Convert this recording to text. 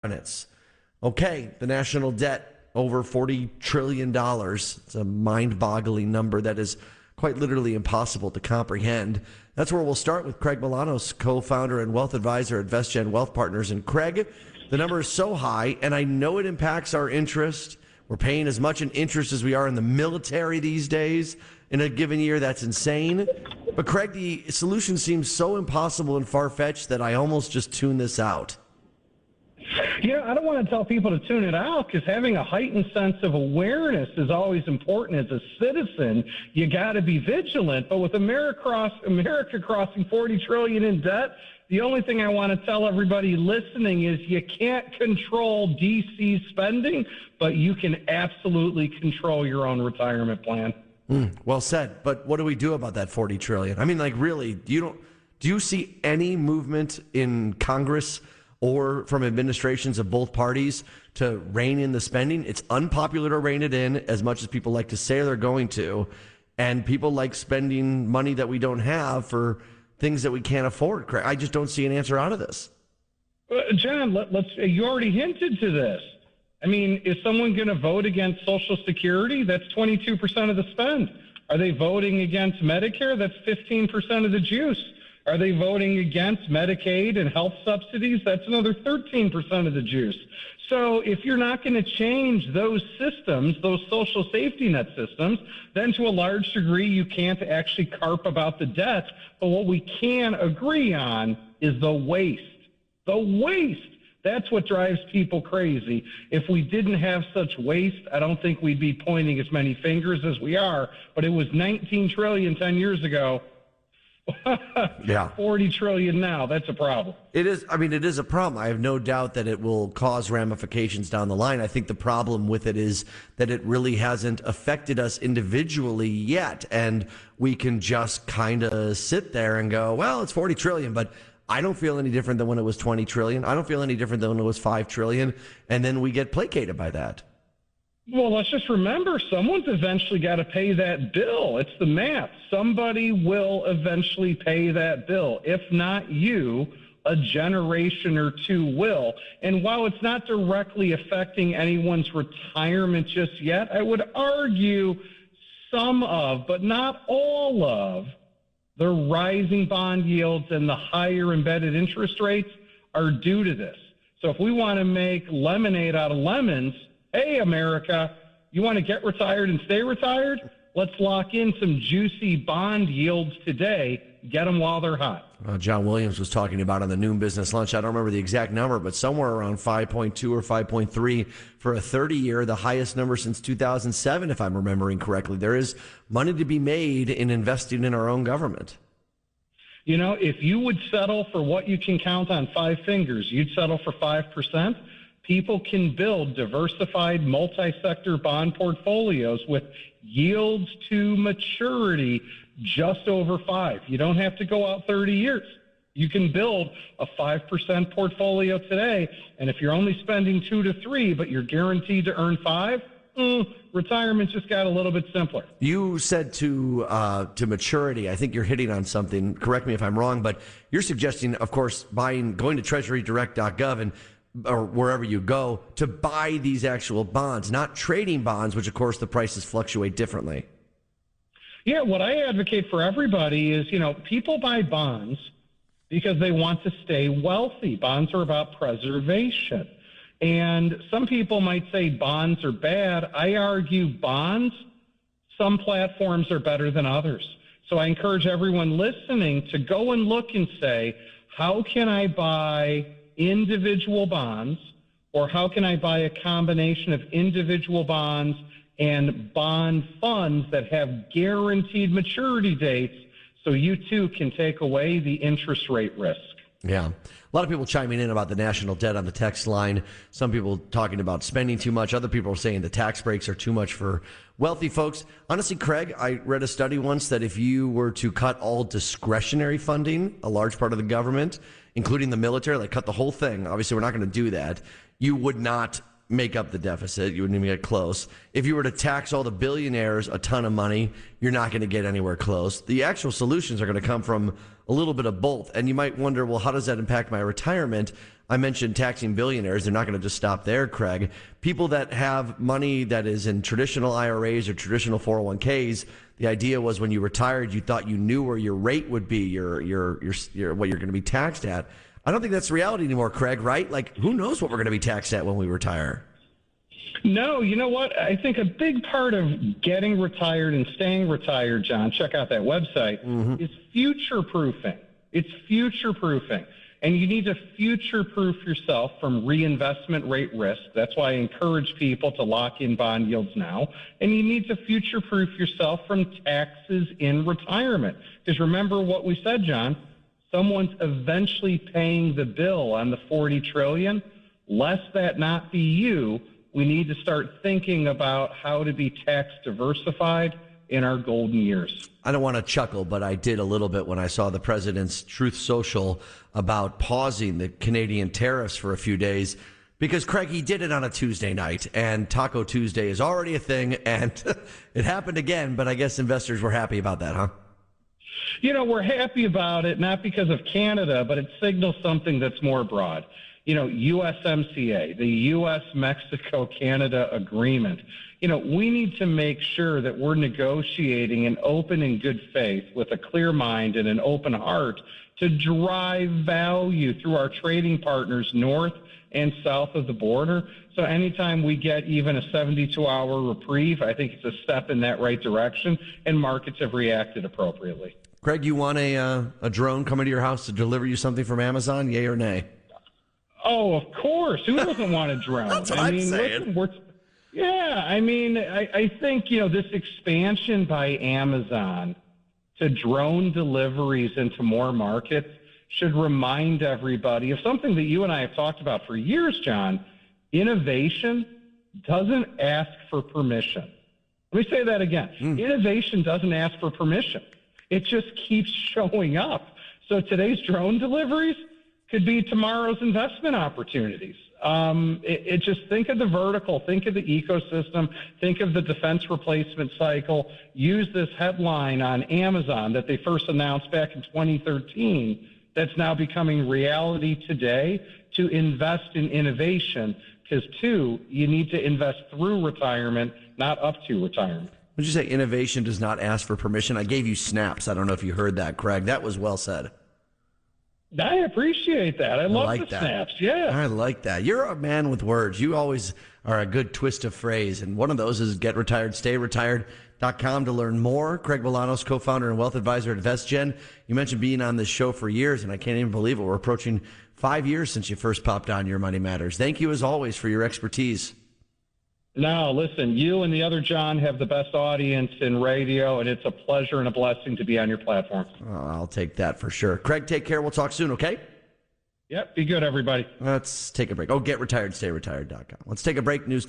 minutes. Okay, the national debt over $40 trillion. It's a mind-boggling number that is quite literally impossible to comprehend. That's where we'll start with Craig Bolanos, co-founder and wealth advisor at VestGen Wealth Partners. And Craig, the number is so high, and I know it impacts our interest. We're paying as much in interest as we are in the military these days in a given year. That's insane. But Craig, the solution seems so impossible and far-fetched that I almost just tune this out. You know, I don't want to tell people to tune it out because having a heightened sense of awareness is always important as a citizen. You got to be vigilant. But with America crossing $40 trillion in debt, the only thing I want to tell everybody listening is you can't control D.C. spending, but you can absolutely control your own retirement plan. Well said. But what do we do about that $40 trillion? I mean, like, really, do you see any movement in Congress or from administrations of both parties to rein in the spending? It's unpopular to rein it in as much as people like to say they're going to. And people like spending money that we don't have for things that we can't afford. I just don't see an answer out of this. John, you already hinted to this. I mean, is someone going to vote against Social Security? That's 22% of the spend. Are they voting against Medicare? That's 15% of the juice. Are they voting against Medicaid and health subsidies? That's another 13% of the juice. So if you're not going to change those systems, those social safety net systems, then to a large degree, you can't actually carp about the debt. But what we can agree on is the waste. The waste. That's what drives people crazy. If we didn't have such waste, I don't think we'd be pointing as many fingers as we are. But it was 19 trillion 10 years ago. Yeah. 40 trillion now. That's a problem. It is. I mean, it is a problem. I have no doubt that it will cause ramifications down the line. I think the problem with it is that it really hasn't affected us individually yet. And we can just kind of sit there and go, well, it's 40 trillion, but I don't feel any different than when it was 20 trillion. I don't feel any different than when it was 5 trillion. And then we get placated by that. Well, let's just remember, someone's eventually got to pay that bill. It's the math. Somebody will eventually pay that bill. If not you, a generation or two will. And while it's not directly affecting anyone's retirement just yet, I would argue some of, but not all of, the rising bond yields and the higher embedded interest rates are due to this. So if we want to make lemonade out of lemons, hey, America, you want to get retired and stay retired? Let's lock in some juicy bond yields today. Get them while they're hot. John Williams was talking about on the noon business lunch. I don't remember the exact number, but somewhere around 5.2 or 5.3 for a 30-year, the highest number since 2007, if I'm remembering correctly. There is money to be made in investing in our own government. You know, if you would settle for what you can count on 5 fingers, you'd settle for 5%. People can build diversified multi-sector bond portfolios with yields to maturity just over 5. You don't have to go out 30 years. You can build a 5% portfolio today, and if you're only spending 2 to 3, but you're guaranteed to earn 5, retirement just got a little bit simpler. You said to maturity. I think you're hitting on something. Correct me if I'm wrong, but you're suggesting, of course, going to treasurydirect.gov and or wherever you go to buy these actual bonds, not trading bonds, which of course the prices fluctuate differently. Yeah, what I advocate for everybody is, people buy bonds because they want to stay wealthy. Bonds are about preservation. And some people might say bonds are bad. I argue bonds, some platforms are better than others. So I encourage everyone listening to go and look and say, how can I buy individual bonds, or how can I buy a combination of individual bonds and bond funds that have guaranteed maturity dates so you too can take away the interest rate risk? Yeah. A lot of people chiming in about the national debt on the text line. Some people talking about spending too much. Other people are saying the tax breaks are too much for wealthy folks. Honestly, Craig, I read a study once that if you were to cut all discretionary funding, a large part of the government, including the military, like cut the whole thing. Obviously, we're not going to do that. You would not make up the deficit. You wouldn't even get close. If you were to tax all the billionaires a ton of money, you're not going to get anywhere close. The actual solutions are going to come from a little bit of both. And you might wonder, well, how does that impact my retirement? I mentioned taxing billionaires. They're not going to just stop there, Craig. People that have money that is in traditional IRAs or traditional 401ks, the idea was when you retired, you thought you knew where your rate would be, your what you're going to be taxed at. I don't think that's reality anymore, Craig, right? Like, who knows what we're going to be taxed at when we retire? No, you know what? I think a big part of getting retired and staying retired, John, check out that website, is future-proofing. It's future-proofing. And you need to future-proof yourself from reinvestment rate risk. That's why I encourage people to lock in bond yields now. And you need to future-proof yourself from taxes in retirement. Because remember what we said, John, someone's eventually paying the bill on the $40 trillion. Lest that not be you, we need to start thinking about how to be tax diversified in our golden years. I don't want to chuckle, but I did a little bit when I saw the president's Truth Social about pausing the Canadian tariffs for a few days. Because, Craig, he did it on a Tuesday night, and Taco Tuesday is already a thing, and it happened again, but I guess investors were happy about that, huh? You know, we're happy about it, not because of Canada, but it signals something that's more broad. You know, USMCA, the U.S.-Mexico-Canada agreement. You know, we need to make sure that we're negotiating in open and good faith with a clear mind and an open heart to drive value through our trading partners north and south of the border. So anytime we get even a 72-hour reprieve, I think it's a step in that right direction, and markets have reacted appropriately. Craig, you want a drone coming to your house to deliver you something from Amazon, yay or nay? Oh, of course. Who doesn't want a drone? That's what I'm saying. I think, you know, this expansion by Amazon to drone deliveries into more markets should remind everybody of something that you and I have talked about for years, John. Innovation doesn't ask for permission. Let me say that again. Innovation doesn't ask for permission. It just keeps showing up. So today's drone deliveries could be tomorrow's investment opportunities. It just think of the vertical, think of the ecosystem, think of the defense replacement cycle. Use this headline on Amazon that they first announced back in 2013 that's now becoming reality today to invest in innovation because, two, you need to invest through retirement, not up to retirement. Would you say innovation does not ask for permission? I gave you snaps. I don't know if you heard that, Craig. That was well said. I appreciate that. I love like the snaps. Yeah. I like that. You're a man with words. You always are a good twist of phrase. And one of those is getretiredstayretired.com to learn more. Craig Bolanos, co-founder and wealth advisor at VestGen. You mentioned being on this show for years, and I can't even believe it. We're approaching 5 years since you first popped on Your Money Matters. Thank you, as always, for your expertise. No, listen, you and the other John have the best audience in radio, and it's a pleasure and a blessing to be on your platform. Oh, I'll take that for sure. Craig, take care. We'll talk soon, okay? Yep, be good, everybody. Let's take a break. Oh, getretiredstayretired.com. Let's take a break. News.